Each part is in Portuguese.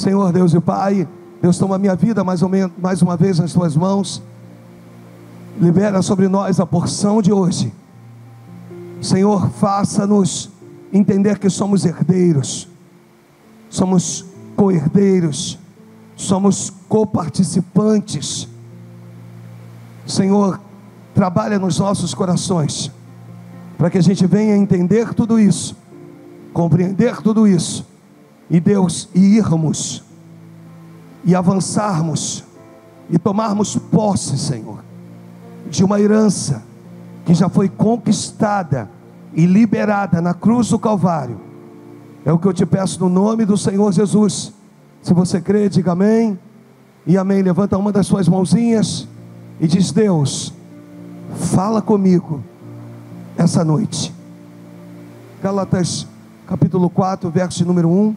Senhor Deus e Pai, Deus, toma a minha vida mais uma vez nas tuas mãos. Libera sobre nós a porção de hoje. Senhor, faça-nos entender que somos herdeiros, somos co-herdeiros, somos coparticipantes. Senhor, trabalha nos nossos corações, para que a gente venha entender tudo isso, compreender tudo isso, e Deus, irmos, e avançarmos, e tomarmos posse, Senhor, de uma herança que já foi conquistada e liberada na cruz do Calvário. É o que eu te peço no nome do Senhor Jesus. Se você crê, diga amém e amém. Levanta uma das suas mãozinhas e diz: Deus, fala comigo essa noite. Gálatas capítulo 4, verso número 1.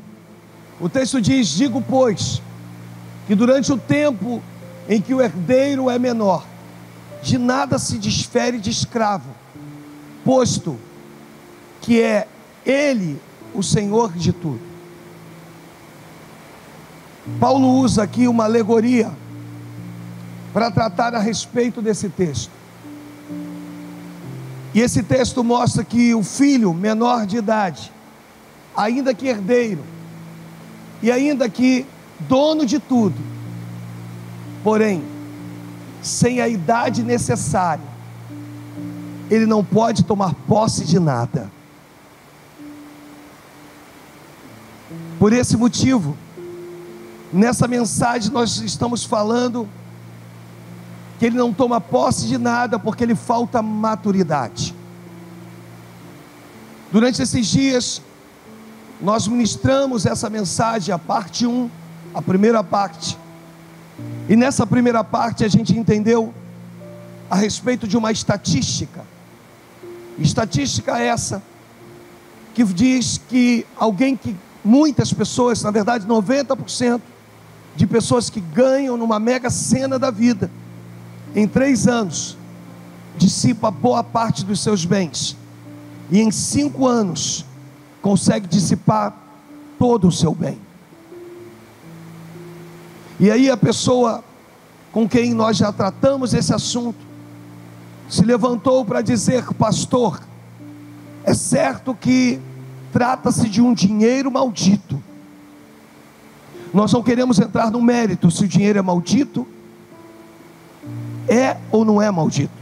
O texto diz: digo pois, que durante o tempo em que o herdeiro é menor, de nada se desfere de escravo, posto que é ele o Senhor de tudo. Paulo usa aqui uma alegoria para tratar a respeito desse texto. E esse texto mostra que o filho menor de idade, ainda que herdeiro, e ainda que dono de tudo, porém, sem a idade necessária, ele não pode tomar posse de nada. Por esse motivo, nessa mensagem nós estamos falando que ele não toma posse de nada, porque lhe falta maturidade. Durante esses dias, nós ministramos essa mensagem, a parte 1, a primeira parte. E nessa primeira parte a gente entendeu a respeito de uma estatística. Estatística essa que diz que muitas pessoas, na verdade 90% de pessoas que ganham numa mega sena da vida, em 3 anos, dissipa boa parte dos seus bens, e em 5 anos, consegue dissipar todo o seu bem. E aí a pessoa com quem nós já tratamos esse assunto, se levantou para dizer: pastor, é certo que trata-se de um dinheiro maldito. Nós não queremos entrar no mérito se o dinheiro é maldito, é ou não é maldito.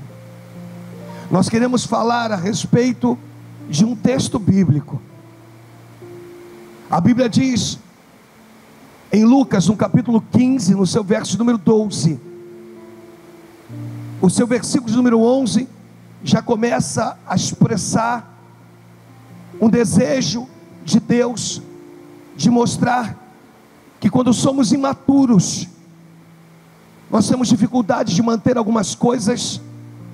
Nós queremos falar a respeito de um texto bíblico. A Bíblia diz em Lucas, no capítulo 15, no seu verso número 12, o seu versículo número 11 já começa a expressar um desejo de Deus de mostrar que quando somos imaturos, nós temos dificuldade de manter algumas coisas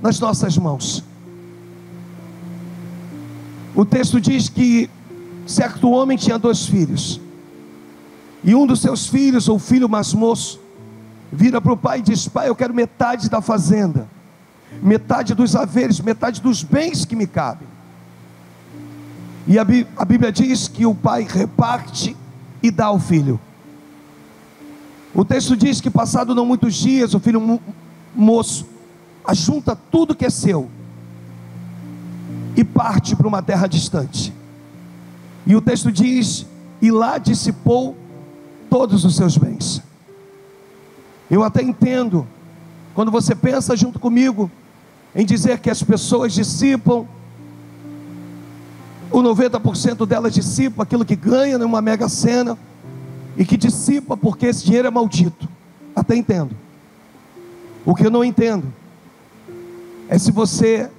nas nossas mãos. O texto diz que certo homem tinha 2 filhos, e um dos seus filhos, o filho mais moço, vira para o pai e diz: pai, eu quero metade da fazenda, metade dos haveres, metade dos bens que me cabem. E a Bíblia diz que o pai reparte e dá ao filho. O texto diz que passado não muitos dias, o filho moço ajunta tudo que é seu e parte para uma terra distante. E o texto diz: e lá dissipou todos os seus bens. Eu até entendo quando você pensa junto comigo em dizer que as pessoas dissipam, o 90% delas dissipam aquilo que ganha numa mega sena, e que dissipa porque esse dinheiro é maldito. Até entendo. O que eu não entendo é se você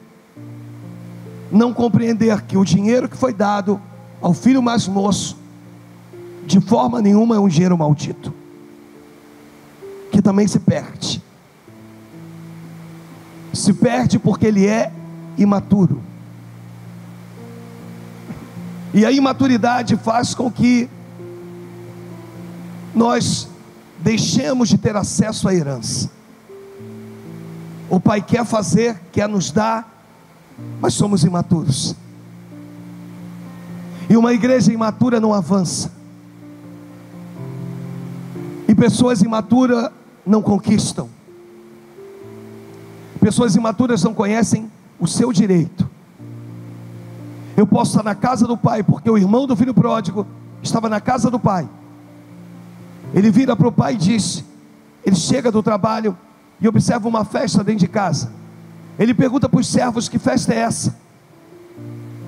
não compreender que o dinheiro que foi dado ao filho mais moço, de forma nenhuma é um dinheiro maldito, que também se perde. Se perde porque ele é imaturo. E a imaturidade faz com que nós deixemos de ter acesso à herança. O pai quer fazer, quer nos dar, mas somos imaturos. E uma igreja imatura não avança. pessoas imaturas não conquistam. Pessoas imaturas não conhecem o seu direito. Eu posso estar na casa do pai, porque o irmão do filho pródigo estava na casa do pai. Ele vira para o pai e diz, ele chega do trabalho e observa uma festa dentro de casa. Ele pergunta para os servos, que festa é essa?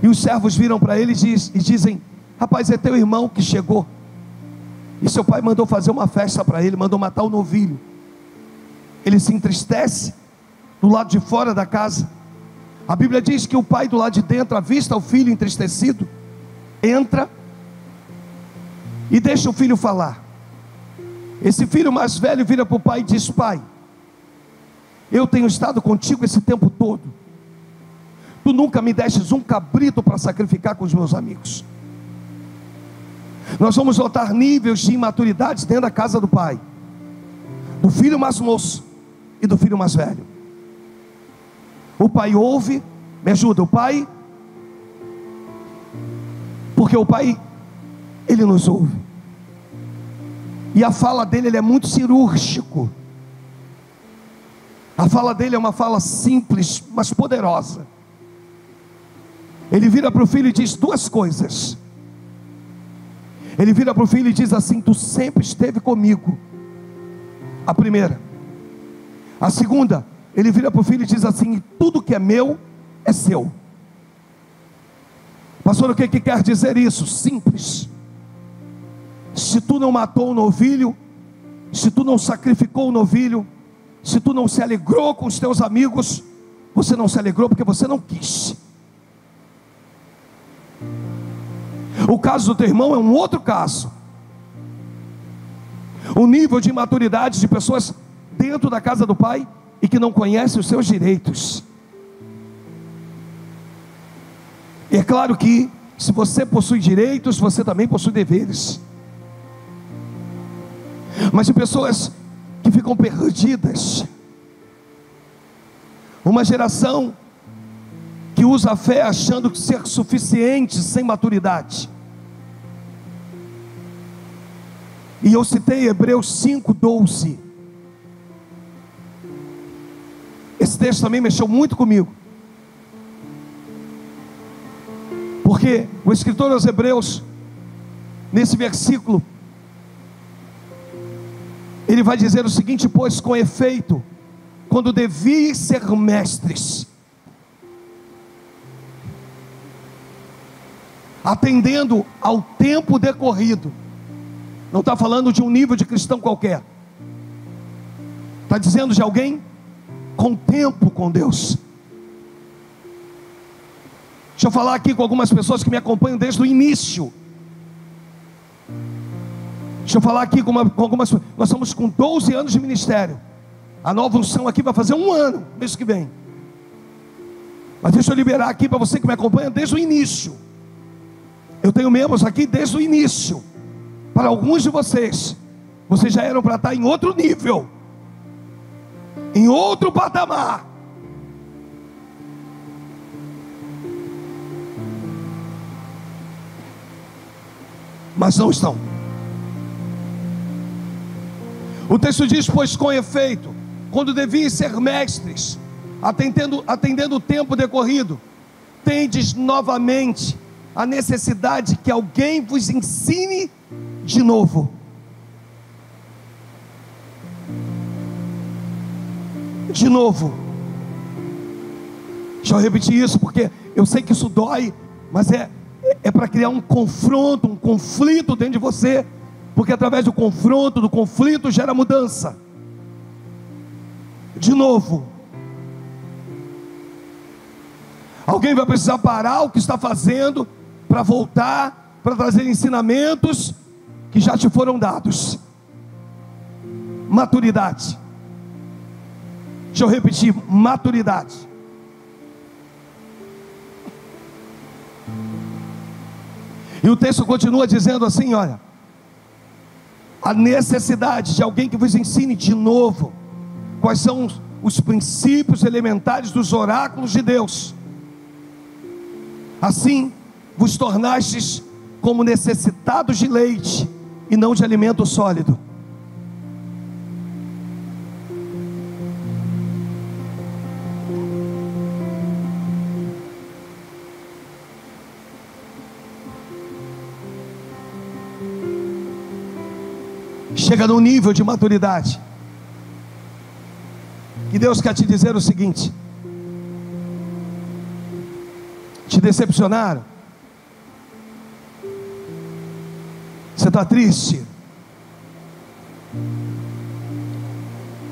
E os servos viram para ele e dizem, rapaz, é teu irmão que chegou. E seu pai mandou fazer uma festa para ele, mandou matar o novilho. Ele se entristece do lado de fora da casa. A Bíblia diz que o pai do lado de dentro avista o filho entristecido, entra e deixa o filho falar. Esse filho mais velho vira para o pai e diz, pai, eu tenho estado contigo esse tempo todo, tu nunca me destes um cabrito para sacrificar com os meus amigos. Nós vamos notar níveis de imaturidade dentro da casa do pai, do filho mais moço e do filho mais velho. O pai ouve, me ajuda, o pai, porque o pai, ele nos ouve, e a fala dele, ele é muito cirúrgico. A fala dele é uma fala simples, mas poderosa. Ele vira para o filho e diz duas coisas. Ele vira para o filho e diz assim, tu sempre esteve comigo. A primeira. A segunda, ele vira para o filho e diz assim, tudo que é meu, é seu. Pastor, o que quer dizer isso? Simples. Se tu não matou o novilho, se tu não sacrificou o novilho, se tu não se alegrou com os teus amigos, você não se alegrou porque você não quis. O caso do teu irmão é um outro caso. O nível de maturidade de pessoas dentro da casa do pai e que não conhecem os seus direitos. E é claro que se você possui direitos, você também possui deveres. Mas de pessoas que ficam perdidas, uma geração que usa a fé achando ser suficiente, sem maturidade. E eu citei Hebreus 5:12. Esse texto também mexeu muito comigo, porque o escritor aos Hebreus, nesse versículo, ele vai dizer o seguinte, pois com efeito, quando deviam ser mestres, atendendo ao tempo decorrido, não está falando de um nível de cristão qualquer, está dizendo de alguém com tempo com Deus. Deixa eu falar aqui com algumas pessoas que me acompanham desde o início. Deixa eu falar aqui com algumas. Nós estamos com 12 anos de ministério. A nova unção aqui vai fazer 1 ano, mês que vem. Mas deixa eu liberar aqui para você que me acompanha desde o início. Eu tenho membros aqui desde o início. Para alguns de vocês, vocês já eram para estar em outro nível, em outro patamar. Mas não estão. O texto diz, pois com efeito, quando deviam ser mestres, atendendo o tempo decorrido, tendes novamente a necessidade que alguém vos ensine de novo. De novo. Deixa eu repetir isso, porque eu sei que isso dói, mas é para criar um confronto, um conflito dentro de você, porque através do conflito gera mudança. De novo. Alguém vai precisar parar o que está fazendo para voltar, para trazer ensinamentos que já te foram dados. Maturidade. Deixa eu repetir, maturidade. E o texto continua dizendo assim, olha, a necessidade de alguém que vos ensine de novo quais são os princípios elementares dos oráculos de Deus. Assim vos tornastes como necessitados de leite e não de alimento sólido. chega num nível de maturidade que Deus quer te dizer o seguinte: te decepcionaram, você está triste,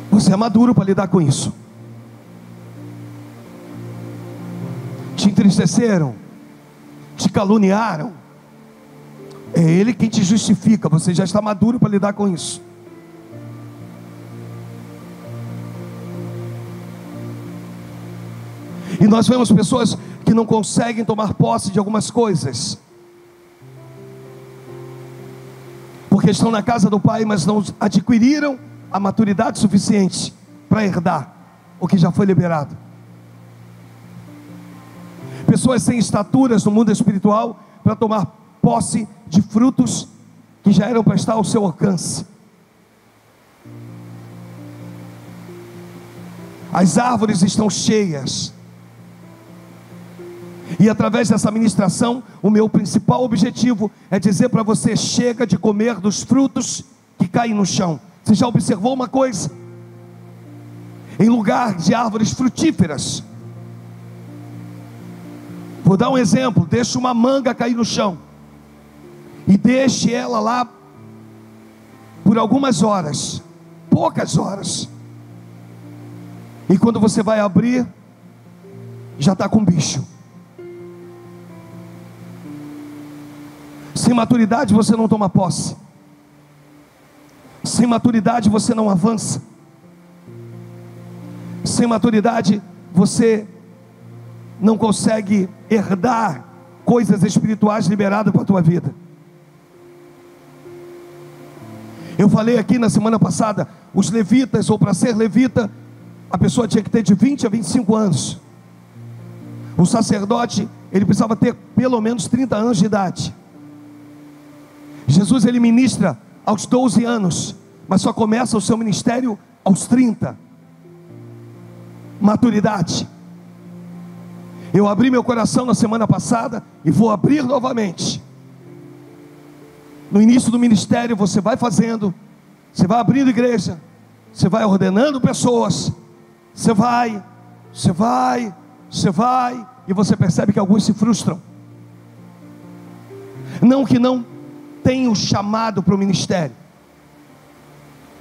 você é maduro para lidar com isso. Te entristeceram, te caluniaram, é Ele quem te justifica, você já está maduro para lidar com isso. E nós vemos pessoas que não conseguem tomar posse de algumas coisas, porque estão na casa do Pai, mas não adquiriram a maturidade suficiente para herdar o que já foi liberado. Pessoas sem estaturas no mundo espiritual para tomar posse de frutos que já eram para estar ao seu alcance. As árvores estão cheias, e através dessa ministração, o meu principal objetivo é dizer para você: chega de comer dos frutos que caem no chão. Você já observou uma coisa? Em lugar de árvores frutíferas, vou dar um exemplo: deixe uma manga cair no chão e deixe ela lá por algumas horas, poucas horas, e quando você vai abrir, já está com bicho. Sem maturidade você não toma posse, sem maturidade você não avança, sem maturidade você não consegue herdar coisas espirituais liberadas para a tua vida. Eu falei aqui na semana passada, os levitas, ou para ser levita, a pessoa tinha que ter de 20 a 25 anos. O sacerdote, ele precisava ter pelo menos 30 anos de idade. Jesus, ele ministra aos 12 anos, mas só começa o seu ministério aos 30. Maturidade. Eu abri meu coração na semana passada e vou abrir novamente. No início do ministério você vai fazendo, você vai abrindo igreja, você vai ordenando pessoas, você vai, e você percebe que alguns se frustram. Não que não tenham chamado para o ministério,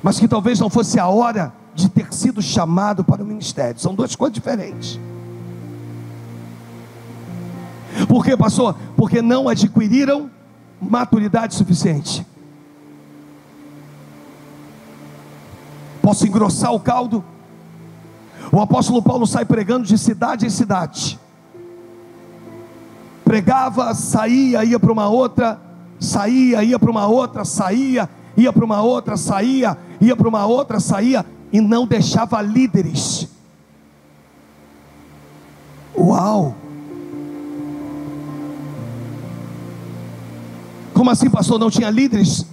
mas que talvez não fosse a hora de ter sido chamado para o ministério. São duas coisas diferentes. Por quê, pastor? Porque não adquiriram maturidade suficiente. Posso engrossar o caldo? O apóstolo Paulo sai pregando de cidade em cidade. Pregava, saía, ia para uma outra, saía, ia para uma outra, saía, ia para uma outra, saía, ia para uma outra, saía, e não deixava líderes. Uau! Como assim, pastor? Não tinha líderes?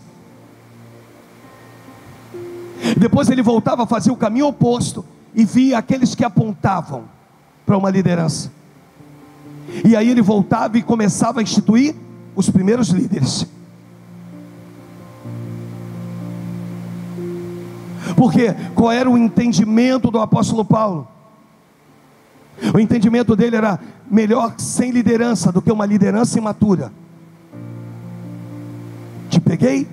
Depois ele voltava a fazer o caminho oposto e via aqueles que apontavam para uma liderança. E aí ele voltava e começava a instituir os primeiros líderes. Porque qual era o entendimento do apóstolo Paulo? O entendimento dele era: melhor sem liderança do que uma liderança imatura. Te peguei?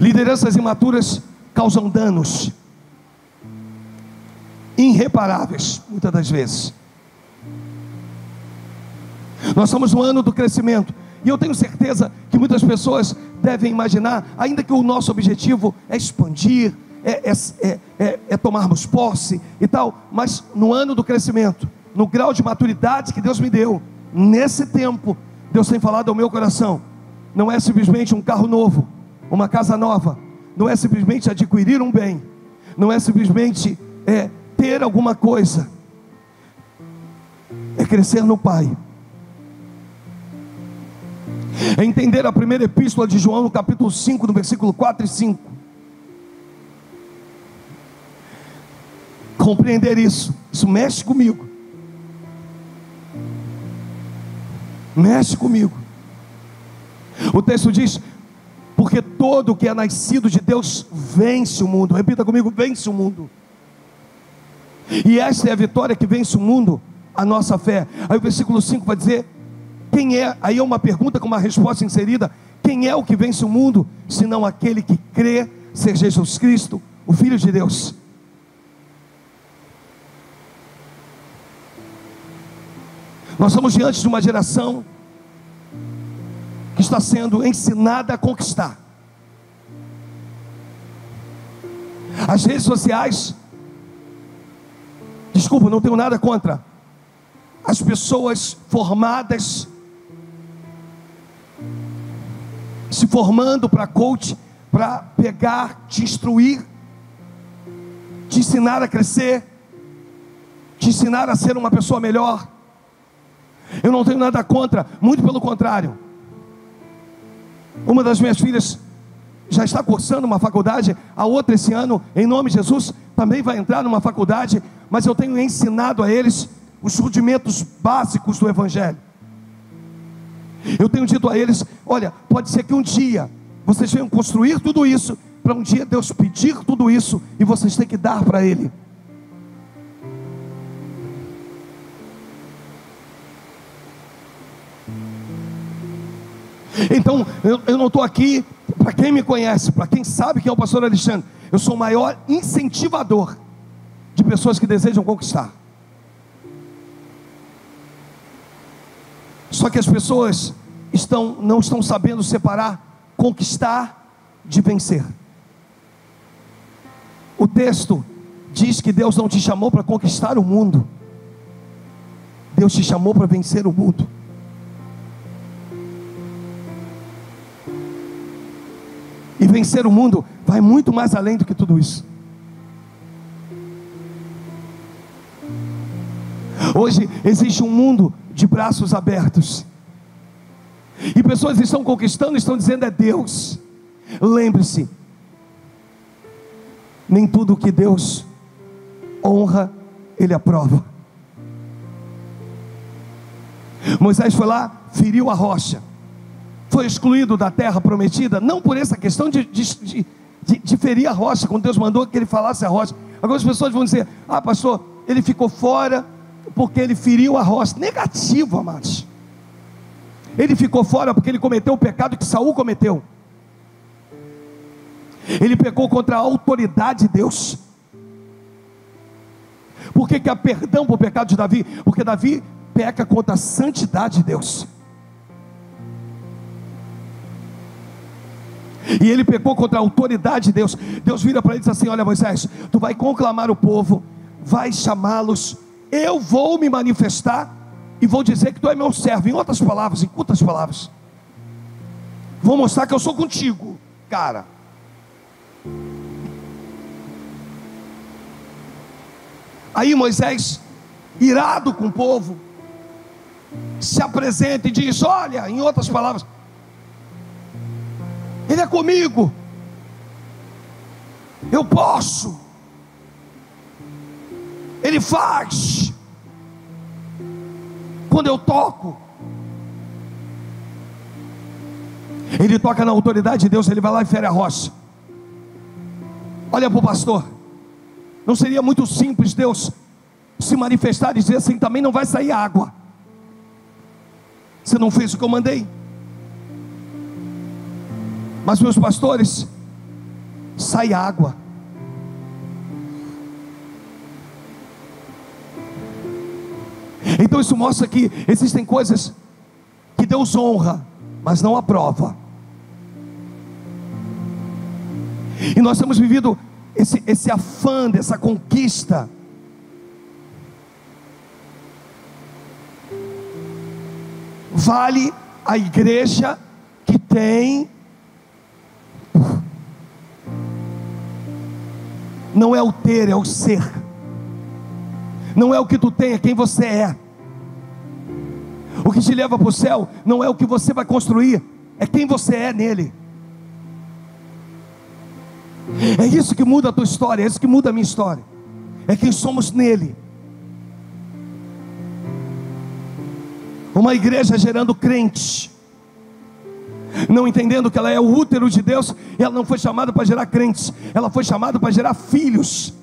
Lideranças imaturas causam danos irreparáveis, muitas das vezes. Nós estamos no ano do crescimento, e eu tenho certeza que muitas pessoas devem imaginar, ainda que o nosso objetivo é expandir, é tomarmos posse e tal, mas no ano do crescimento, no grau de maturidade que Deus me deu, nesse tempo, Deus tem falado ao meu coração. Não é simplesmente um carro novo, uma casa nova, não é simplesmente adquirir um bem, não é simplesmente ter alguma coisa, é crescer no Pai, é entender a primeira epístola de João, no capítulo 5, no versículo 4 e 5, compreender isso mexe comigo, O texto diz: porque todo que é nascido de Deus vence o mundo. Repita comigo: vence o mundo. E esta é a vitória que vence o mundo, a nossa fé. Aí o versículo 5 vai dizer: quem é? Aí é uma pergunta com uma resposta inserida: quem é o que vence o mundo, senão aquele que crê ser Jesus Cristo, o Filho de Deus? Nós estamos diante de uma geração que está sendo ensinada a conquistar. As redes sociais, desculpa, não tenho nada contra as pessoas formadas, se formando para coach, para pegar, te instruir, te ensinar a crescer, te ensinar a ser uma pessoa melhor. Eu não tenho nada contra, muito pelo contrário. Uma das minhas filhas já está cursando uma faculdade, a outra esse ano, em nome de Jesus, também vai entrar numa faculdade, mas eu tenho ensinado a eles os rudimentos básicos do Evangelho. Eu tenho dito a eles: olha, pode ser que um dia vocês venham construir tudo isso, para um dia Deus pedir tudo isso, e vocês têm que dar para Ele. Então, eu não estou aqui, para quem me conhece, para quem sabe quem é o pastor Alexandre, eu sou o maior incentivador de pessoas que desejam conquistar. Só que as pessoas não estão sabendo separar conquistar de vencer. O texto diz que Deus não te chamou para conquistar o mundo, Deus te chamou para vencer o mundo. E vencer o mundo vai muito mais além do que tudo isso. Hoje existe um mundo de braços abertos, e pessoas estão conquistando, estão dizendo: é Deus. Lembre-se, nem tudo que Deus honra, Ele aprova. Moisés foi lá, feriu a rocha, foi excluído da terra prometida, não por essa questão de ferir a rocha, quando Deus mandou que ele falasse a rocha. Algumas pessoas vão dizer: ah, pastor, ele ficou fora porque ele feriu a rocha. Negativo, amados. Ele ficou fora porque ele cometeu o pecado que Saul cometeu. Ele pecou contra a autoridade de Deus. Por que há perdão para o pecado de Davi? Porque Davi peca contra a santidade de Deus. E ele pecou contra a autoridade de Deus. Deus vira para ele e diz assim: olha, Moisés, tu vai conclamar o povo, vai chamá-los, eu vou me manifestar e vou dizer que tu é meu servo. Em outras palavras, em curtas palavras, vou mostrar que eu sou contigo, cara. Aí Moisés, irado com o povo, se apresenta e diz: olha, em outras palavras, Ele é comigo, eu posso, Ele faz, quando eu toco. Ele toca na autoridade de Deus, ele vai lá e fere a rocha. Olha para o pastor, não seria muito simples Deus se manifestar e dizer assim: também não vai sair água, você não fez o que eu mandei? Mas meus pastores, sai água. Então isso mostra que existem coisas que Deus honra, mas não aprova. E nós temos vivido esse afã dessa conquista. Vale a igreja que tem. Não é o ter, é o ser. Não é o que tu tem, é quem você é. O que te leva para o céu não é o que você vai construir, é quem você é nele. É isso que muda a tua história, é isso que muda a minha história. É quem somos nele. Uma igreja gerando crentes. não entendendo que ela é o útero de Deus. Ela não foi chamada para gerar crentes, ela foi chamada para gerar filhos.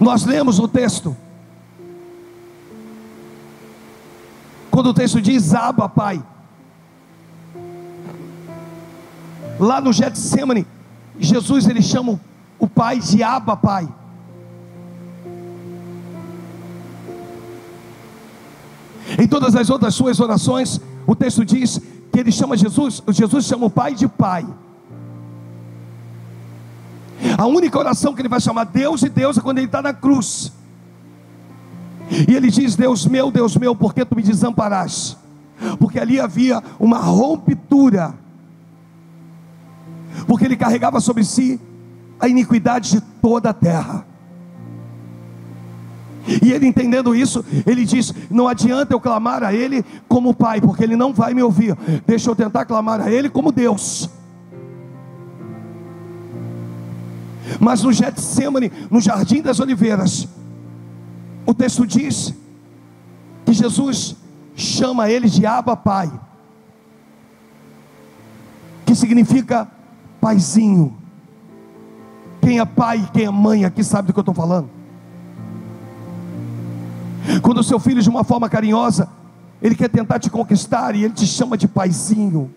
Nós lemos o texto, quando o texto diz Abba, Pai. Lá no Getsemane, Jesus ele chama o Pai de Abba, Pai. Em todas as outras suas orações, o texto diz que ele chama Jesus chama o Pai de Pai. A única oração que ele vai chamar Deus de Deus é quando ele está na cruz. E ele diz: Deus meu, por que tu me desamparaste? Porque ali havia uma ruptura, porque ele carregava sobre si a iniquidade de toda a terra. E ele, entendendo isso, ele diz: não adianta eu clamar a ele como Pai, porque ele não vai me ouvir. Deixa eu tentar clamar a ele como Deus. Mas no Getsemane, no Jardim das Oliveiras, o texto diz que Jesus chama ele de Abba, Pai, que significa paizinho. Quem é pai e quem é mãe aqui sabe do que eu estou falando. Quando o seu filho, de uma forma carinhosa, ele quer tentar te conquistar e ele te chama de paizinho.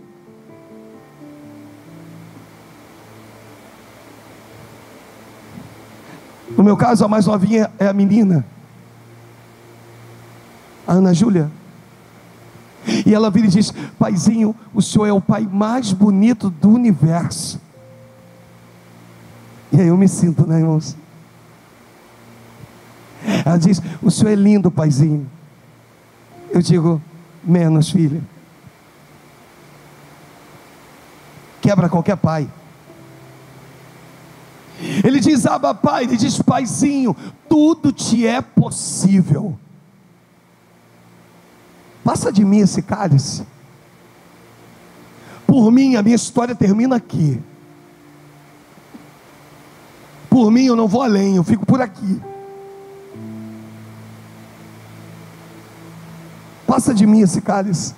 No meu caso, a mais novinha é a menina, a Ana Júlia. E ela vira e diz: paizinho, o senhor é o pai mais bonito do universo. E aí eu me sinto, né, irmãos? Ela diz: o senhor é lindo, paizinho. Eu digo: menos, filha. Quebra qualquer pai. Ele diz Abba, Pai. Ele diz: paizinho, tudo te é possível. Passa de mim esse cálice. Por mim, a minha história termina aqui. Por mim, eu não vou além, eu fico por aqui. Passa de mim esse cálice.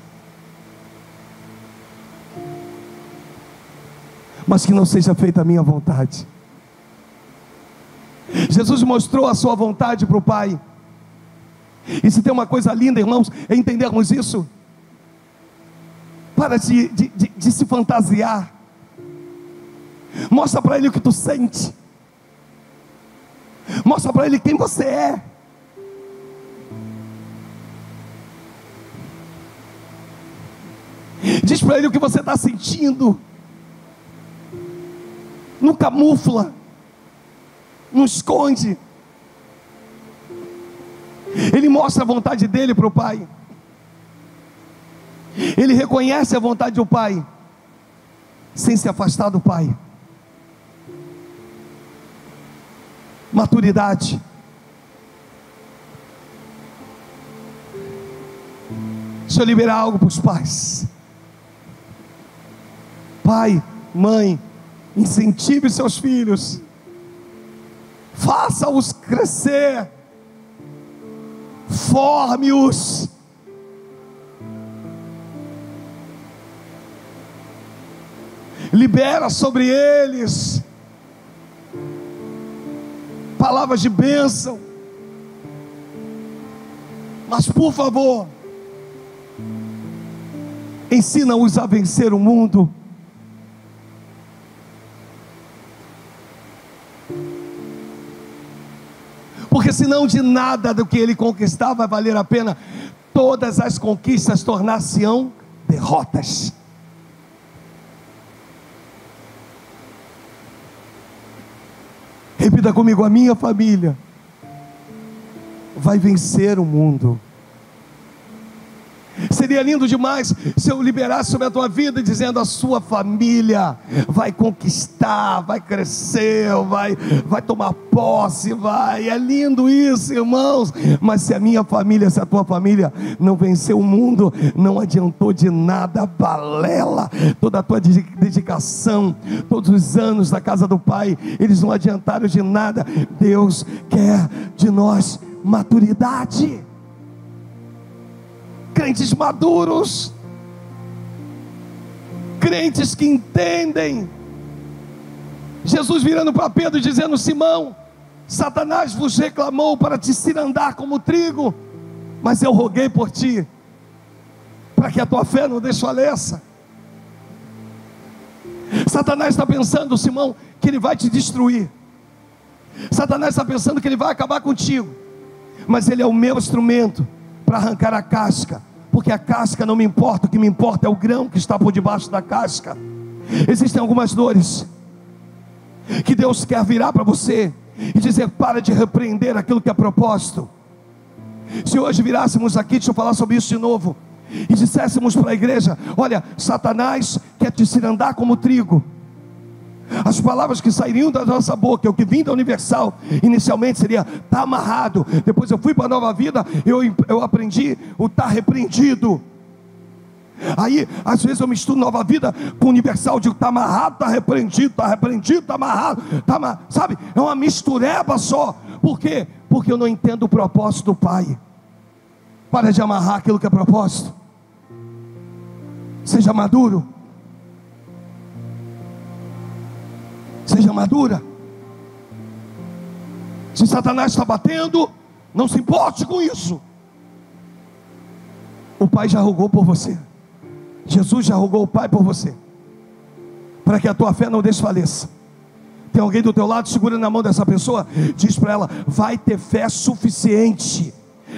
Mas que não seja feita a minha vontade. Jesus mostrou a sua vontade para o Pai. E se tem uma coisa linda, irmãos, é entendermos isso. Para de se fantasiar. Mostra para Ele o que tu sente. Mostra para Ele quem você é. Diz para Ele o que você está sentindo. Não camufla. Não esconde. Ele mostra a vontade dele para o Pai. Ele reconhece a vontade do Pai, sem se afastar do Pai. Maturidade. Deixa eu liberar algo para os pais. Pai, mãe, incentive seus filhos. Faça-os crescer. Forme-os. Libera sobre eles palavras de bênção. Mas por favor, ensina-os a vencer o mundo. Porque senão de nada do que ele conquistar vai valer a pena. Todas as conquistas tornar-se-ão derrotas. Repita comigo: a minha família vai vencer o mundo. Seria lindo demais se eu liberasse sobre a tua vida, dizendo: a sua família vai conquistar, vai crescer, vai tomar posse, é lindo isso, irmãos. Mas se a minha família, se a tua família não venceu o mundo, não adiantou de nada, balela. Toda a tua dedicação, todos os anos da casa do Pai, eles não adiantaram de nada. Deus quer de nós maturidade. crentes maduros, crentes que entendem. Jesus virando para Pedro dizendo: Simão, Satanás vos reclamou para te cirandar como trigo, mas eu roguei por ti, para que a tua fé não desfaleça. Satanás está pensando, Simão, que ele vai te destruir. Satanás está pensando que ele vai acabar contigo, mas ele é o meu instrumento para arrancar a casca, porque a casca não me importa, o que me importa é o grão que está por debaixo da casca. Existem algumas dores que Deus quer virar para você e dizer: para de repreender aquilo que é propósito. Se hoje virássemos aqui, deixa eu falar sobre isso de novo, e disséssemos para a igreja: olha, Satanás quer te cirandar como trigo. As palavras que sairiam da nossa boca, o que vinha da Universal, inicialmente seria: está amarrado. Depois eu fui para a Nova Vida, eu aprendi o está repreendido. Aí, às vezes eu misturo Nova Vida com Universal, digo: está amarrado, está repreendido, está repreendido, está amarrado, sabe? É uma mistureba só. Por quê? Porque eu não entendo o propósito do Pai. Para de amarrar aquilo que é propósito. Seja maduro. Seja madura. Se Satanás está batendo, não se importe com isso. O Pai já rogou por você. Jesus já rogou o Pai por você, para que a tua fé não desfaleça. Tem alguém do teu lado, segura na mão dessa pessoa, diz para ela: vai ter fé suficiente.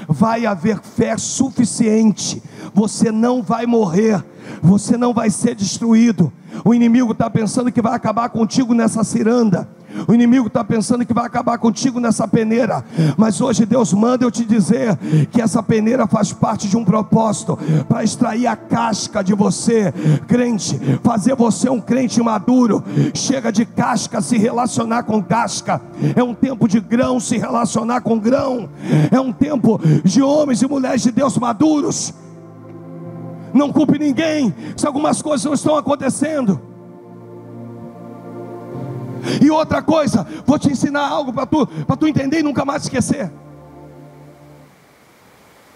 Vai haver fé suficiente. Você não vai morrer, você não vai ser destruído. O inimigo está pensando que vai acabar contigo nessa ciranda. O inimigo está pensando que vai acabar contigo nessa peneira. Mas hoje Deus manda eu te dizer que essa peneira faz parte de um propósito, para extrair a casca de você, crente, fazer você um crente maduro. Chega de casca se relacionar com casca. É um tempo de grão se relacionar com grão. É um tempo de homens e mulheres de Deus maduros. Não culpe ninguém se algumas coisas não estão acontecendo. E outra coisa, vou te ensinar algo para tu entender e nunca mais esquecer.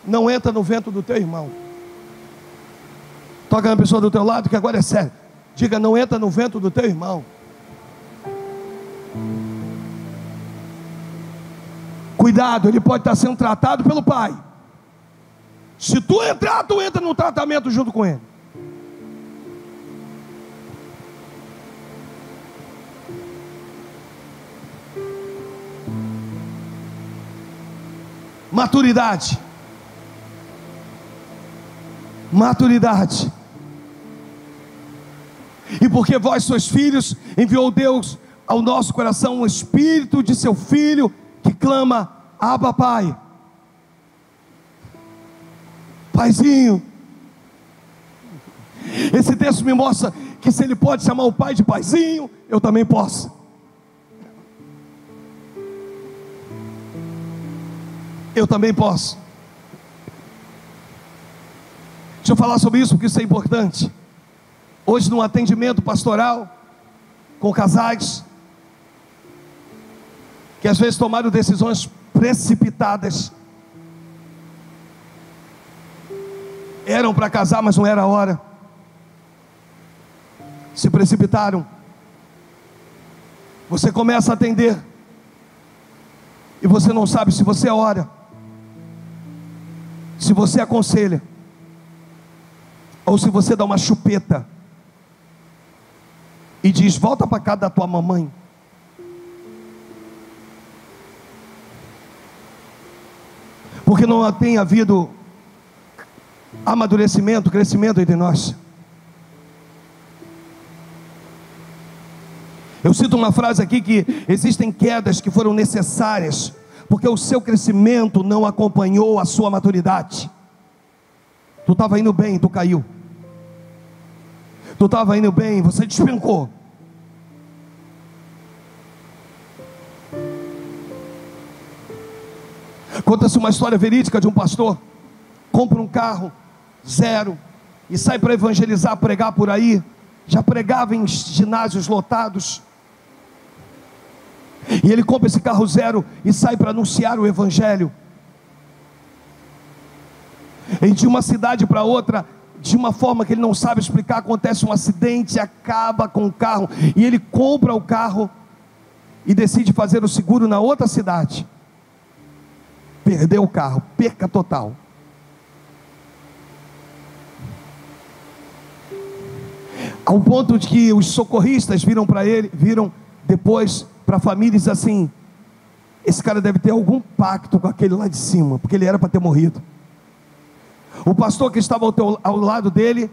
Não entra no vento do teu irmão. Toca na pessoa do teu lado, que agora é sério. Diga: não entra no vento do teu irmão. Cuidado, ele pode estar sendo tratado pelo Pai. Se tu entrar, tu entra no tratamento junto com ele. Maturidade. Maturidade. E porque vós sois filhos, enviou Deus ao nosso coração um espírito de seu filho, que clama: Abba, Pai. Paizinho. Esse texto me mostra que se ele pode chamar o Pai de Paizinho, eu também posso. Eu também posso. Deixa eu falar sobre isso, porque isso é importante. Hoje, num atendimento pastoral com casais que às vezes tomaram decisões precipitadas, eram para casar, mas não era a hora, se precipitaram. Você começa a atender e você não sabe se você ora, se você aconselha, ou se você dá uma chupeta e diz: volta para casa da tua mamãe. Porque não tem havido amadurecimento, crescimento entre nós. Eu cito uma frase aqui, que existem quedas que foram necessárias, porque o seu crescimento não acompanhou a sua maturidade. Tu estava indo bem, tu caiu. Tu estava indo bem, você despencou. Conta-se uma história verídica de um pastor. Compra um carro zero e sai para evangelizar, pregar por aí. Já pregava em ginásios lotados. E ele compra esse carro zero e sai para anunciar o evangelho. E de uma cidade para outra, de uma forma que ele não sabe explicar, acontece um acidente, acaba com o carro, e ele compra o carro e decide fazer o seguro na outra cidade. Perdeu o carro, perca total. Ao ponto de que os socorristas viram para ele, viram depois para a família e dizem assim: esse cara deve ter algum pacto com aquele lá de cima, porque ele era para ter morrido. O pastor que estava ao lado dele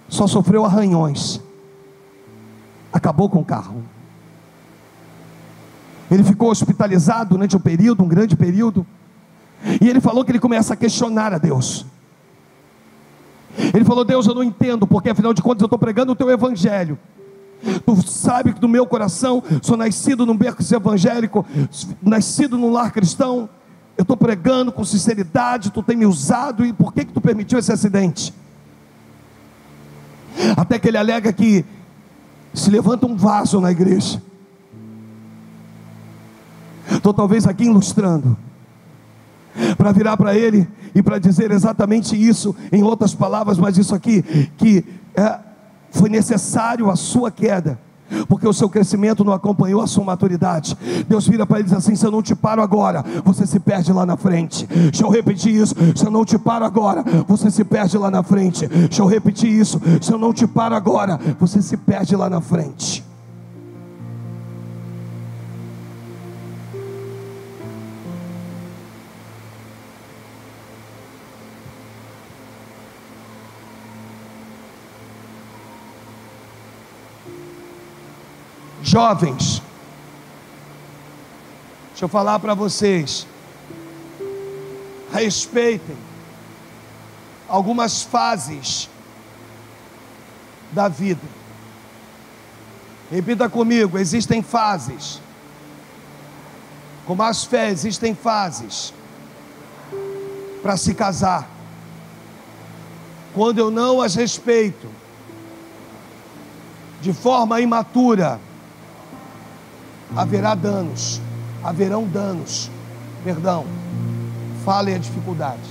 só sofreu arranhões, acabou com o carro. Ele ficou hospitalizado durante um grande período, e ele falou que ele começa a questionar a Deus. Ele falou: Deus, eu não entendo, porque afinal de contas eu estou pregando o teu evangelho. Tu sabe que do meu coração sou nascido num berço evangélico, nascido num lar cristão. Eu estou pregando com sinceridade, tu tem me usado, e por que tu permitiu esse acidente? Até que ele alega que se levanta um vaso na igreja. Estou talvez aqui ilustrando, para virar para ele e para dizer exatamente isso, em outras palavras, mas isso aqui, que foi necessário a sua queda, porque o seu crescimento não acompanhou a sua maturidade. Deus vira para ele e diz assim: se eu não te paro agora, você se perde lá na frente. Deixa eu repetir isso: se eu não te paro agora, você se perde lá na frente. Deixa eu repetir isso: se eu não te paro agora, você se perde lá na frente. Jovens, deixa eu falar para vocês, respeitem algumas fases da vida. Repita comigo: existem fases. Como as fé, existem fases para se casar. Quando eu não as respeito de forma imatura, haverão danos, falem a dificuldade.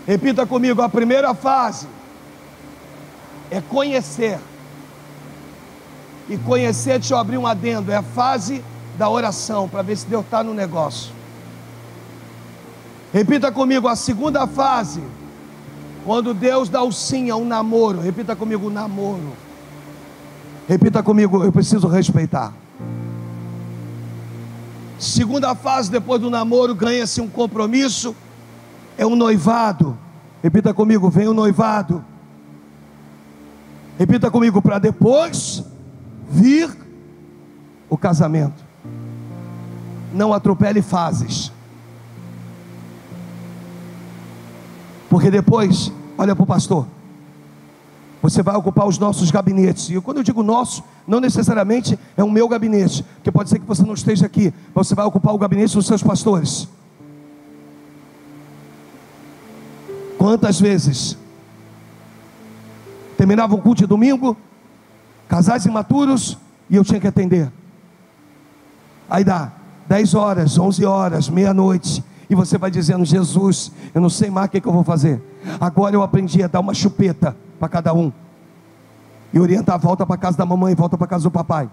Repita comigo: a primeira fase é conhecer, e conhecer, deixa eu abrir um adendo, é a fase da oração, para ver se Deus está no negócio. Repita comigo: a segunda fase, quando Deus dá o sim a um namoro. Repita comigo: namoro. Repita comigo: eu preciso respeitar. Segunda fase, depois do namoro, ganha-se um compromisso, é um noivado. Repita comigo: vem o noivado. Repita comigo: para depois vir o casamento. Não atropele fases, porque depois, olha para o pastor, você vai ocupar os nossos gabinetes. E quando eu digo nosso, não necessariamente é o meu gabinete, porque pode ser que você não esteja aqui, mas você vai ocupar o gabinete dos seus pastores. Quantas vezes terminava o culto de domingo, casais imaturos, e eu tinha que atender. Aí dá 10 horas, 11 horas, meia-noite, e você vai dizendo: Jesus, eu não sei mais o que eu vou fazer. Agora eu aprendi a dar uma chupeta para cada um, e orientar: volta para casa da mamãe, volta para casa do papai.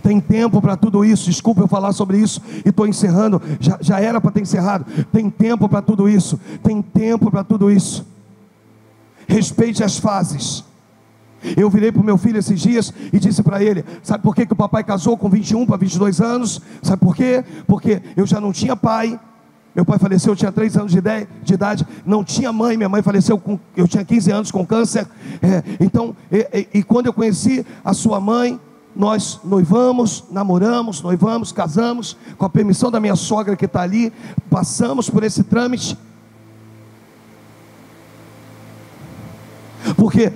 Tem tempo para tudo isso. Desculpa eu falar sobre isso e estou encerrando, já era para ter encerrado. Tem tempo para tudo isso, tem tempo para tudo isso. Respeite as fases. Eu virei para o meu filho esses dias e disse para ele: sabe por que o papai casou com 21 para 22 anos? Sabe por quê? Porque eu já não tinha pai. Meu pai faleceu, eu tinha 3 anos de idade. Não tinha mãe, minha mãe faleceu, eu tinha 15 anos com câncer. Então, quando eu conheci a sua mãe, nós noivamos, namoramos, casamos, com a permissão da minha sogra que está ali, passamos por esse trâmite. Porque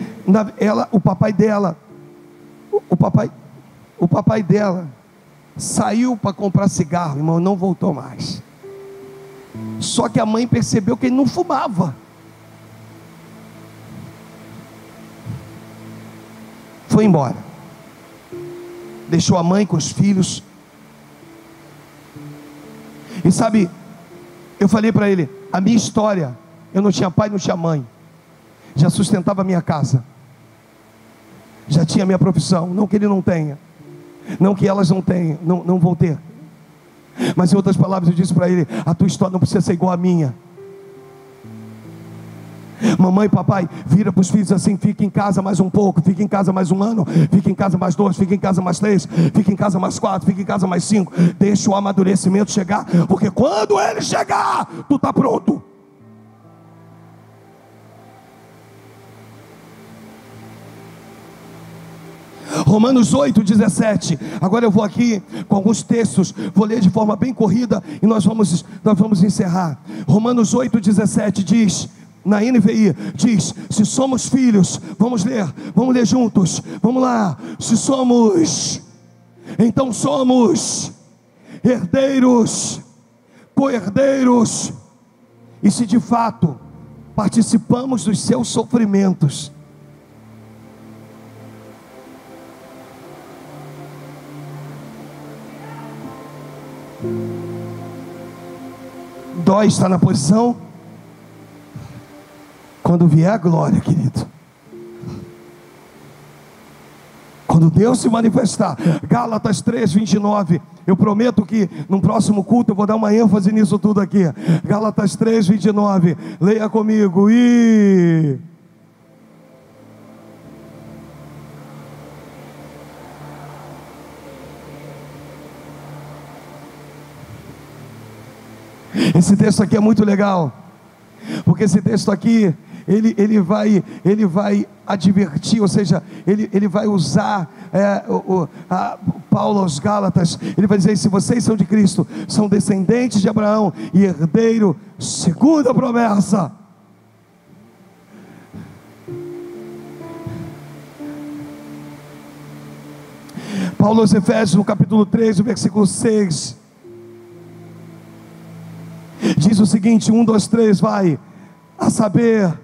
o papai dela saiu para comprar cigarro, irmão, não voltou mais. Só que a mãe percebeu que ele não fumava. Foi embora. Deixou a mãe com os filhos. E sabe, eu falei para ele, a minha história, eu não tinha pai, não tinha mãe, já sustentava a minha casa, já tinha a minha profissão, não que ele não tenha, não que elas não tenham, não vão ter, mas em outras palavras eu disse para ele, a tua história não precisa ser igual à minha. Mamãe e papai, vira para os filhos assim, fica em casa mais um pouco, fica em casa mais um ano, fica em casa mais 2, fica em casa mais 3, fica em casa mais 4, fica em casa mais 5, deixa o amadurecimento chegar, porque quando ele chegar, tu está pronto. Romanos 8:17. Agora eu vou aqui com alguns textos, vou ler de forma bem corrida e nós vamos encerrar. Romanos 8:17 diz, na NVI, diz, se somos filhos, vamos ler juntos, vamos lá, se somos, então somos herdeiros, co-herdeiros, e se de fato participamos dos seus sofrimentos, dó está na posição quando vier a glória, querido, quando Deus se manifestar. Gálatas 3:29, eu prometo que no próximo culto eu vou dar uma ênfase nisso tudo aqui. Gálatas 3:29, leia comigo. Esse texto aqui é muito legal, porque esse texto aqui, ele vai advertir, ou seja, ele vai usar Paulo aos Gálatas, ele vai dizer, se vocês são de Cristo, são descendentes de Abraão e herdeiro segundo a promessa. Paulo aos Efésios, no capítulo 3, no versículo 6, diz o seguinte, 1, 2, 3, vai, a saber,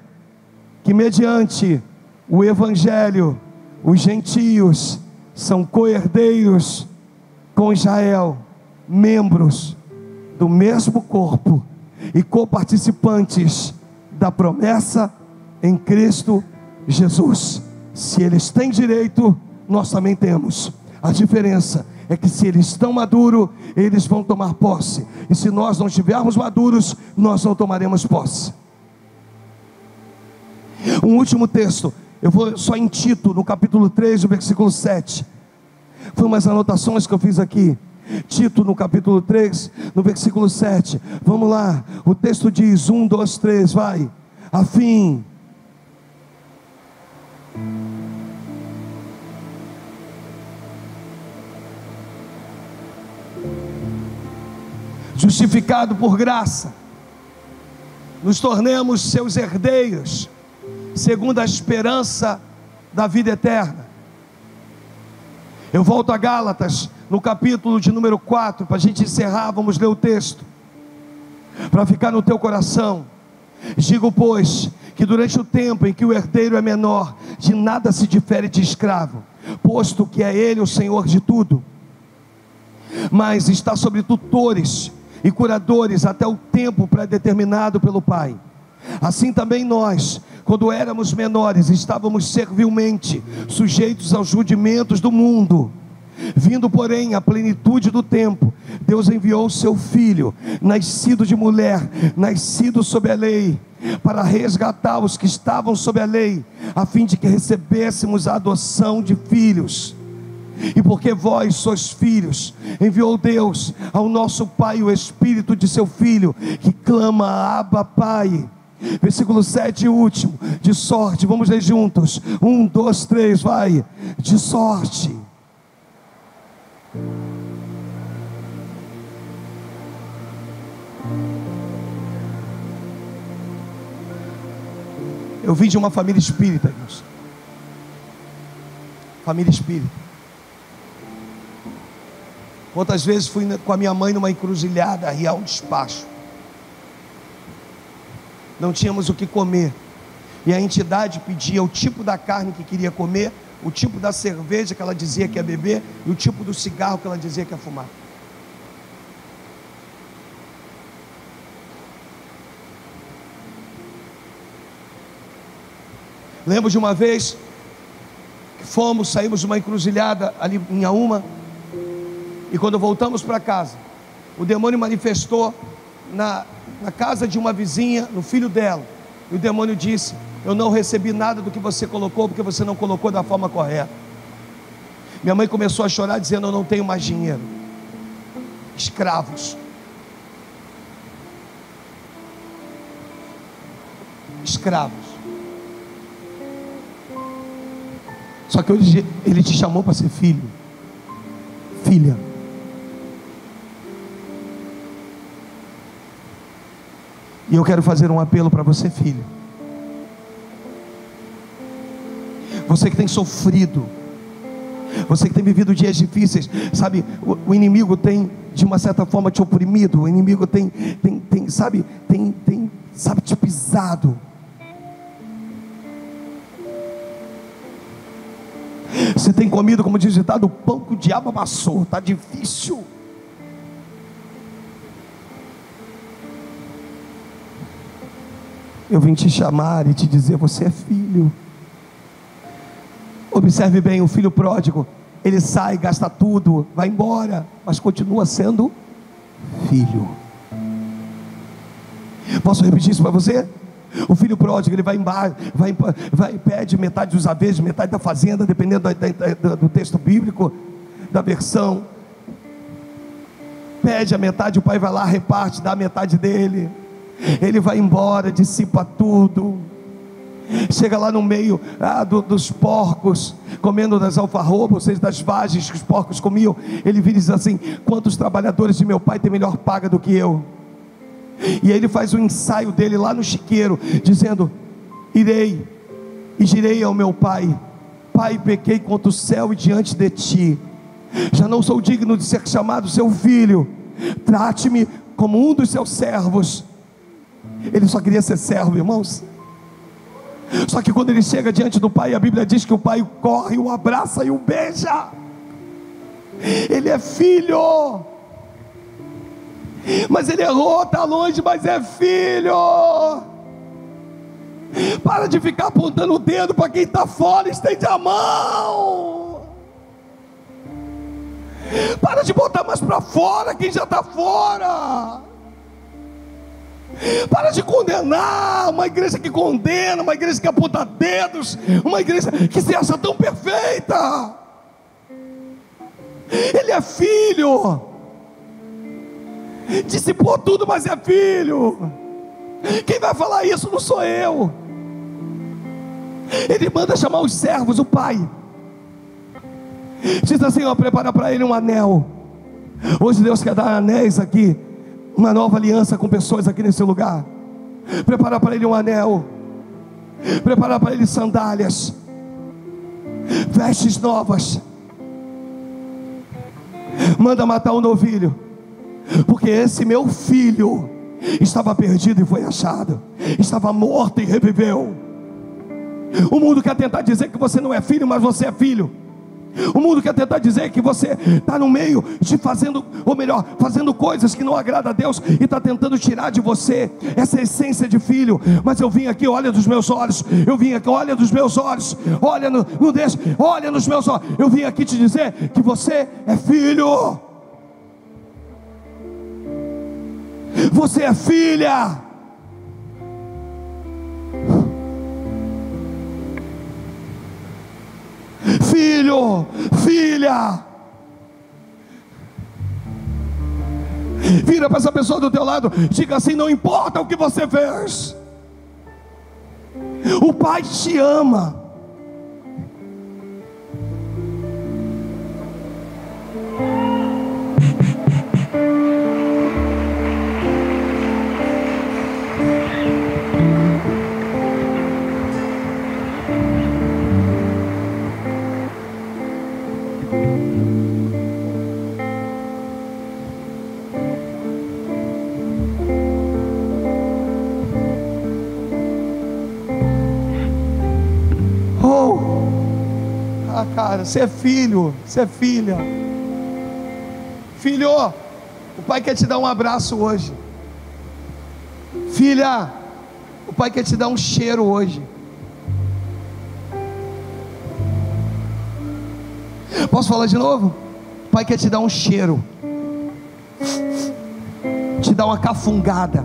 que mediante o Evangelho, os gentios são co-herdeiros com Israel, membros do mesmo corpo e co-participantes da promessa em Cristo Jesus. Se eles têm direito, nós também temos. A diferença é que se eles estão maduros, eles vão tomar posse, e se nós não estivermos maduros, nós não tomaremos posse. Um último texto, eu vou só em Tito, no capítulo 3, no versículo 7. Foi umas anotações que eu fiz aqui. Tito, no capítulo 3, no versículo 7. Vamos lá, o texto diz, 1, 2, 3, vai. A fim justificado por graça, nos tornemos seus herdeiros, segundo a esperança da vida eterna. Eu volto a Gálatas, no capítulo de número 4, para a gente encerrar, vamos ler o texto, para ficar no teu coração. Digo, pois, que durante o tempo em que o herdeiro é menor, de nada se difere de escravo, posto que é ele o Senhor de tudo, mas está sobre tutores e curadores até o tempo pré-determinado pelo Pai. Assim também nós, quando éramos menores, estávamos servilmente sujeitos aos rudimentos do mundo. Vindo, porém, à plenitude do tempo, Deus enviou o seu Filho, nascido de mulher, nascido sob a lei, para resgatar os que estavam sob a lei, a fim de que recebêssemos a adoção de filhos. E porque vós sois filhos, enviou Deus ao nosso Pai o Espírito de seu Filho, que clama, Abba, Pai. Versículo 7 e último, de sorte, vamos ler juntos, 1, 2, 3, vai, de sorte. Eu vim de uma família espírita, irmãos. Família espírita. Quantas vezes fui com a minha mãe numa encruzilhada, arriar um despacho. Não tínhamos o que comer, e a entidade pedia o tipo da carne que queria comer, o tipo da cerveja que ela dizia que ia beber, e o tipo do cigarro que ela dizia que ia fumar. Lembro de uma vez que saímos de uma encruzilhada ali em Auma, e quando voltamos para casa, o demônio manifestou na casa de uma vizinha, no filho dela, e o demônio disse: eu não recebi nada do que você colocou, porque você não colocou da forma correta. Minha mãe começou a chorar dizendo: eu não tenho mais dinheiro. Escravos. Só que hoje Ele te chamou para ser filho, filha. E eu quero fazer um apelo para você, filho. Você que tem sofrido, você que tem vivido dias difíceis, sabe, o inimigo tem, de uma certa forma, te oprimido. O inimigo tem te pisado. Você tem comido, como diz o ditado, o pão que o diabo amassou. Está difícil. Eu vim te chamar e te dizer: você é filho. Observe bem, o filho pródigo, ele sai, gasta tudo, vai embora, mas continua sendo filho. Posso repetir isso para você? O filho pródigo, ele vai embora, pede metade dos haveres, metade da fazenda, dependendo do texto bíblico, da versão. Pede a metade, o pai vai lá, reparte, dá a metade dele. Ele vai embora, dissipa tudo. Chega lá no meio dos porcos, comendo das alfarrobas, ou seja, das vagens que os porcos comiam. Ele vira e diz assim: quantos trabalhadores de meu pai têm melhor paga do que eu? E aí ele faz o ensaio dele lá no chiqueiro, dizendo: irei e direi ao meu pai: pai, pequei contra o céu e diante de ti, já não sou digno de ser chamado seu filho, trate-me como um dos seus servos. Ele só queria ser servo, irmãos. Só que quando ele chega diante do pai, a Bíblia diz que o pai corre, o abraça e o beija. Ele é filho. Mas ele errou, está longe, mas é filho. Para de ficar apontando o dedo para quem está fora, estende a mão. Para de botar mais para fora quem já está fora. Para de condenar. Uma igreja que condena, uma igreja que aponta dedos, uma igreja que se acha tão perfeita. Ele é filho. Dissipou tudo, mas é filho. Quem vai falar isso não sou eu. Ele manda chamar os servos, o pai diz assim: ó, prepara para ele um anel. Hoje Deus quer dar anéis aqui, uma nova aliança com pessoas aqui nesse lugar. Prepara para ele um anel, prepara para ele sandálias, vestes novas. Manda matar um novilho, porque esse meu filho estava perdido e foi achado, estava morto e reviveu. O mundo quer tentar dizer que você não é filho, mas você é filho. O mundo quer tentar dizer que você está no meio de fazendo coisas que não agradam a Deus, e está tentando tirar de você essa essência de filho. Mas eu vim aqui, olha dos meus olhos. Eu vim aqui, olha dos meus olhos. Olha, não deixa, olha nos meus olhos. Eu vim aqui te dizer que você é filho. Você é filha. Filho, filha. Vira para essa pessoa do teu lado, diga assim: não importa o que você fez, o Pai te ama. Cara, você é filho, você é filha. Filho, o pai quer te dar um abraço hoje. Filha, o pai quer te dar um cheiro hoje. Posso falar de novo? O Pai quer te dar um cheiro, te dar uma cafungada.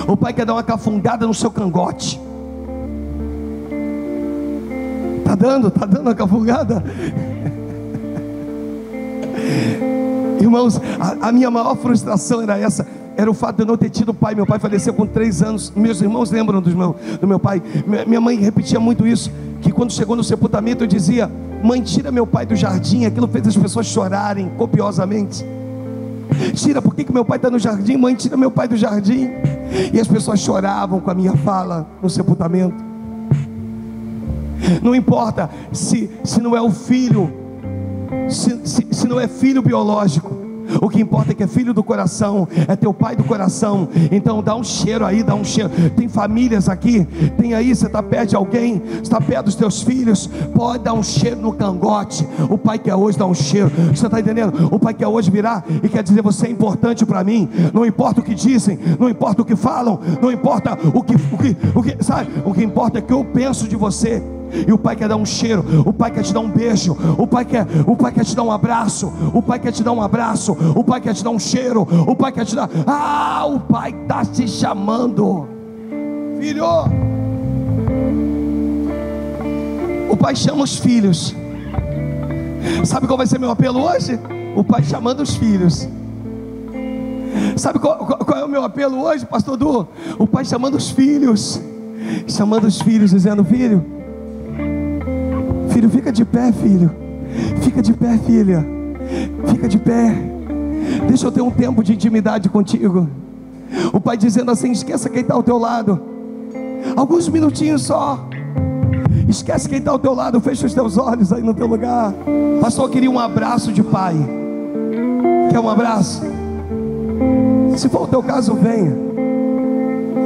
O Pai quer dar uma cafungada no seu cangote. Tá dando uma cafungada? Irmãos, a minha maior frustração era essa. Era o fato de eu não ter tido pai. Meu pai faleceu com 3 anos. Meus irmãos lembram do meu pai. Minha mãe repetia muito isso, que quando chegou no sepultamento eu dizia: mãe, tira meu pai do jardim. Aquilo fez as pessoas chorarem copiosamente. Tira, por que meu pai está no jardim? Mãe, tira meu pai do jardim. E as pessoas choravam com a minha fala no sepultamento. Não importa se não é o filho, se não é filho biológico. O que importa é que é filho do coração, é teu pai do coração. Então dá um cheiro aí, dá um cheiro. Tem famílias aqui, tem aí, você está perto de alguém, está perto dos teus filhos, pode dar um cheiro no cangote. O pai quer hoje dar um cheiro. Você está entendendo? O pai quer hoje virar e quer dizer: você é importante para mim. Não importa o que dizem, não importa o que falam, não importa o que sabe? O que importa é que eu penso de você. E o Pai quer dar um cheiro, o Pai quer te dar um beijo, o Pai quer te dar um abraço, o Pai quer te dar um abraço, o Pai quer te dar um cheiro, o Pai quer te dar. O Pai está te chamando, filho. O Pai chama os filhos. Sabe qual vai ser meu apelo hoje? O Pai chamando os filhos. Sabe qual é o meu apelo hoje, pastor Du? O Pai chamando os filhos, dizendo: filho, fica de pé, filho. Fica de pé, filha. Fica de pé. Deixa eu ter um tempo de intimidade contigo. O Pai dizendo assim: esqueça quem está ao teu lado. Alguns minutinhos só. Esquece quem está ao teu lado. Fecha os teus olhos aí no teu lugar. Pastor, eu queria um abraço de pai. Quer um abraço? Se for o teu caso, venha.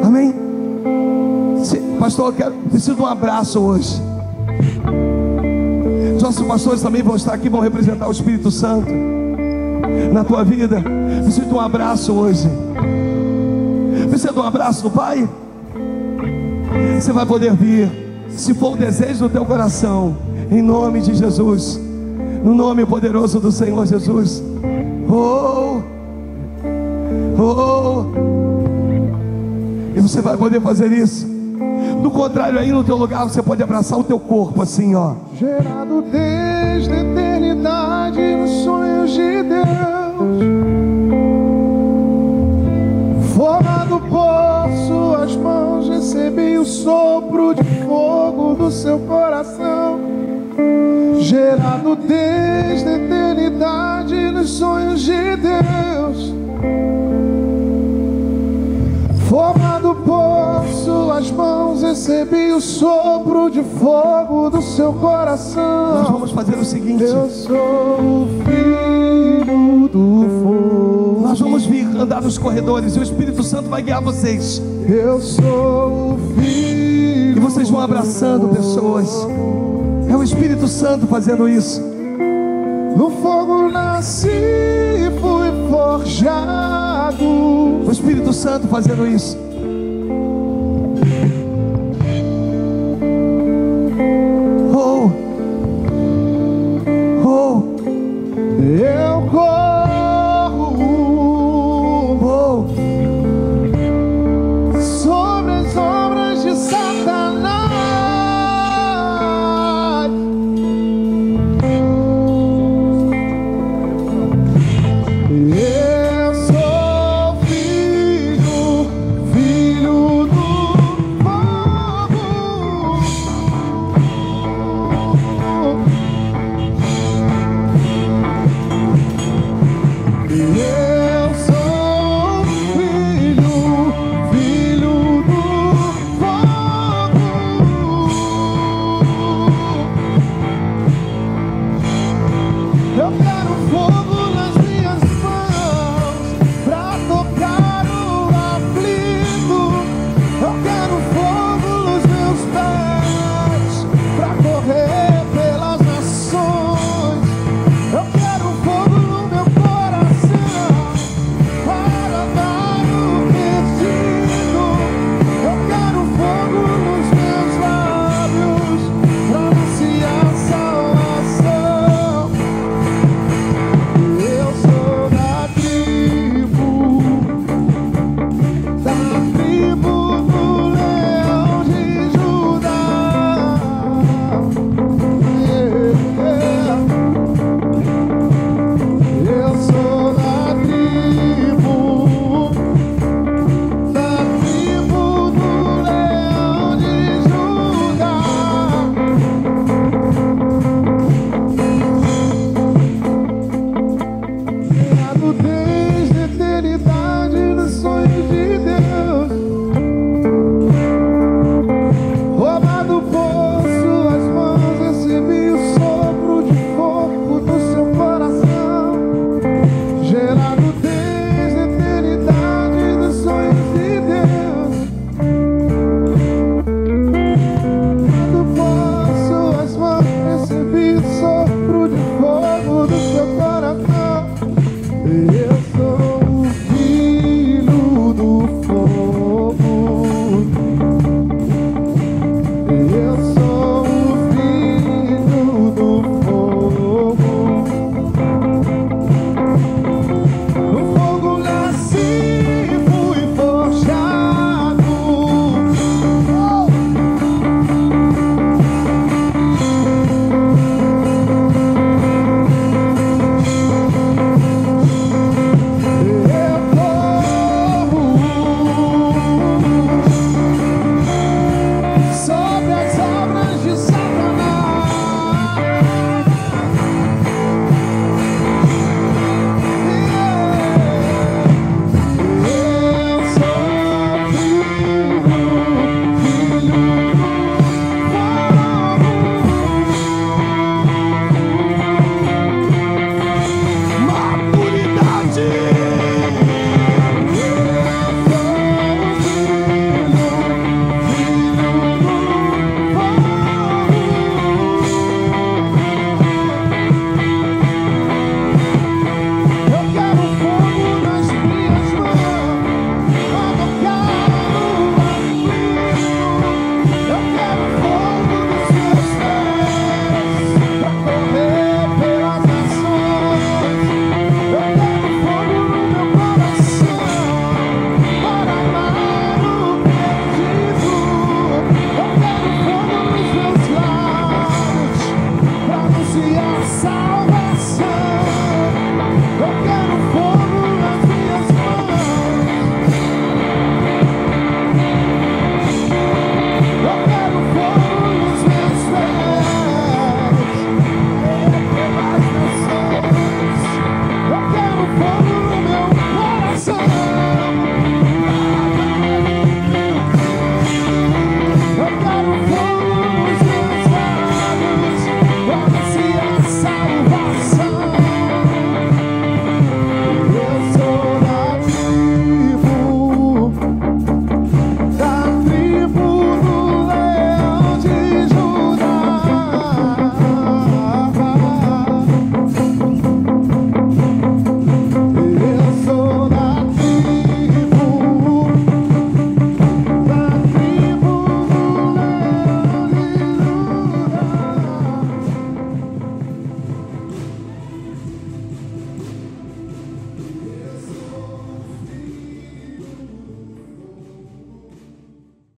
Amém? Pastor, preciso de um abraço hoje. Os nossos pastores também vão estar aqui, vão representar o Espírito Santo na tua vida. Preciso de um abraço hoje. Precisa de um abraço do Pai? Você vai poder vir, se for o desejo do teu coração, em nome de Jesus, no nome poderoso do Senhor Jesus. E você vai poder fazer isso. Do contrário, aí no teu lugar você pode abraçar o teu corpo assim, ó. Gerado desde a eternidade nos sonhos de Deus, formado por suas mãos, recebi o sopro de fogo do seu coração. Gerado desde a eternidade nos sonhos de Deus, formado por suas mãos, recebi o sopro de fogo do seu coração. Nós vamos fazer o seguinte: eu sou o filho do fogo. Nós vamos vir andar nos corredores e o Espírito Santo vai guiar vocês. Eu sou o filho. E vocês vão abraçando pessoas. É o Espírito Santo fazendo isso. No fogo nasci e fui forjado. O Espírito Santo fazendo isso.